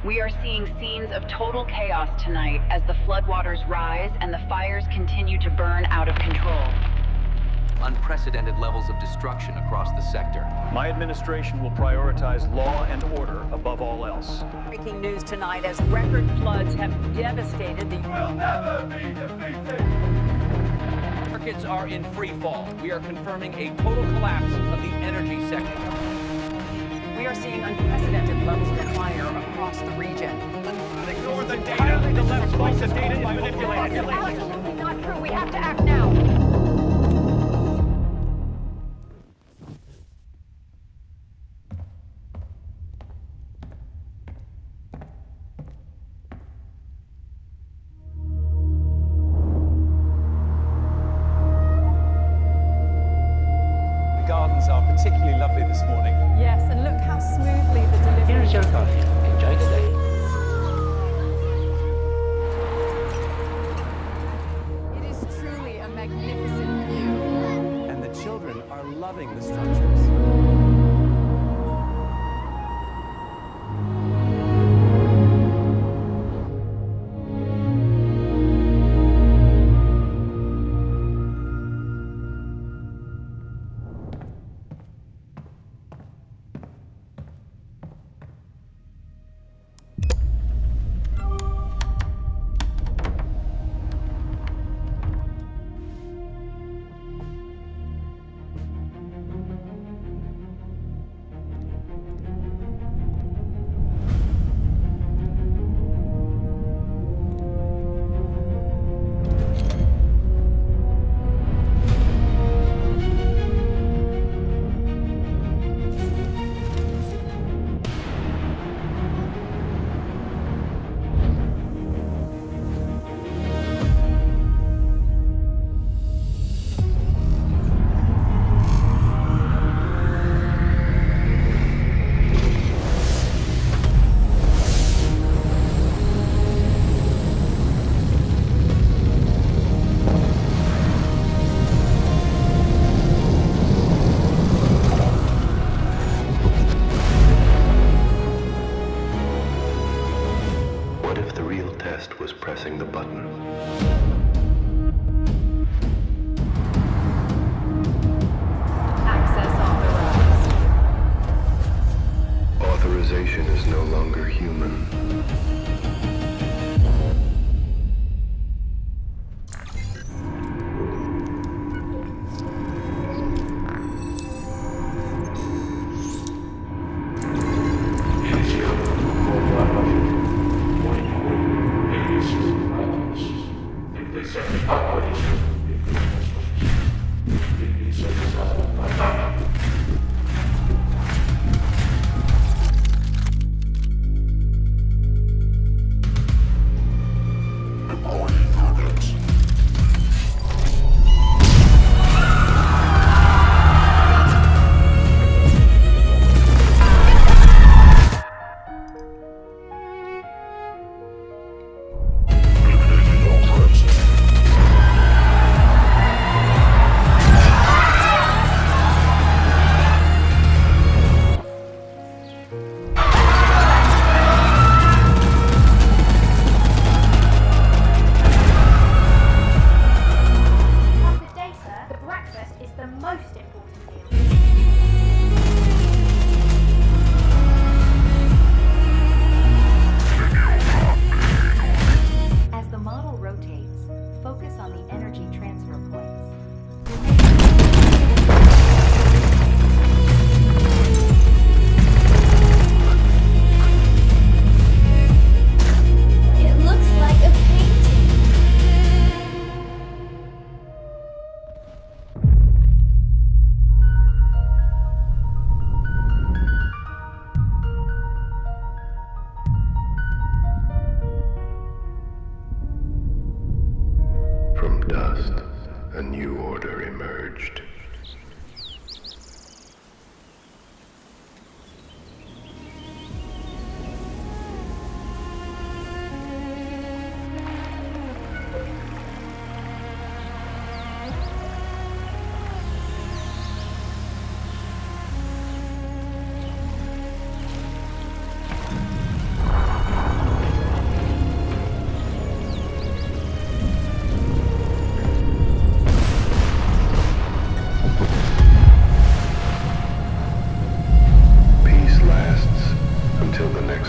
We are seeing scenes of total chaos tonight as the floodwaters rise and the fires continue to burn out of control. Unprecedented levels of destruction across the sector. My administration will prioritize law and order above all else. Breaking news tonight as record floods have devastated the... We'll never be defeated! Markets are in free fall. We are confirming a total collapse of the energy sector. We are seeing unprecedented levels of fire across the region. Ignore the data. The left voice of data is manipulated. It's absolutely not true. We have to act now. The gardens are particularly lovely this morning. Yes, and look how smoothly the delivery... Here is your coffee. Enjoy the day. It is truly a magnificent view. And the children are loving the structures. What if the real test was pressing the button? Access authorized. Authorization is no longer human. Good day, sir. Breakfast is the most important meal. As the model rotates, focus on the energy transfer points. It looks like a painting. From dust, a new order emerged.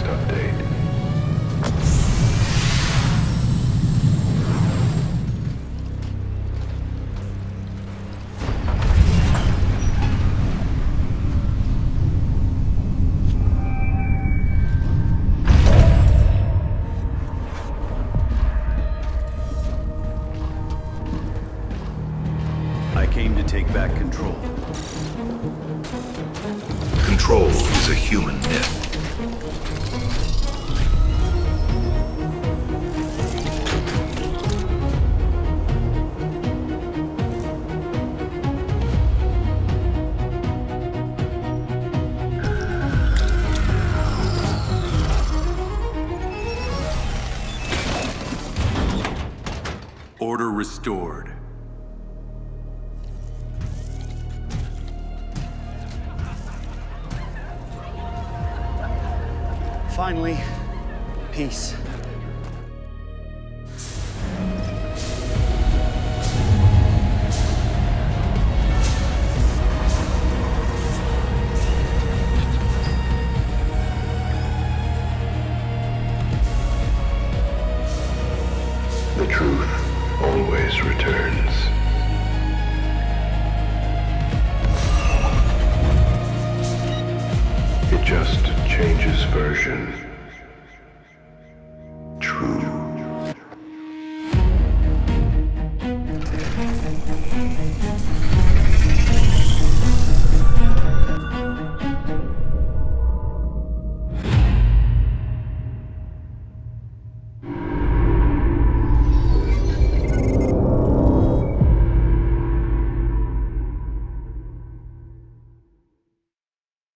update. I came to take back control. Control is a human myth. Order restored. Finally, peace.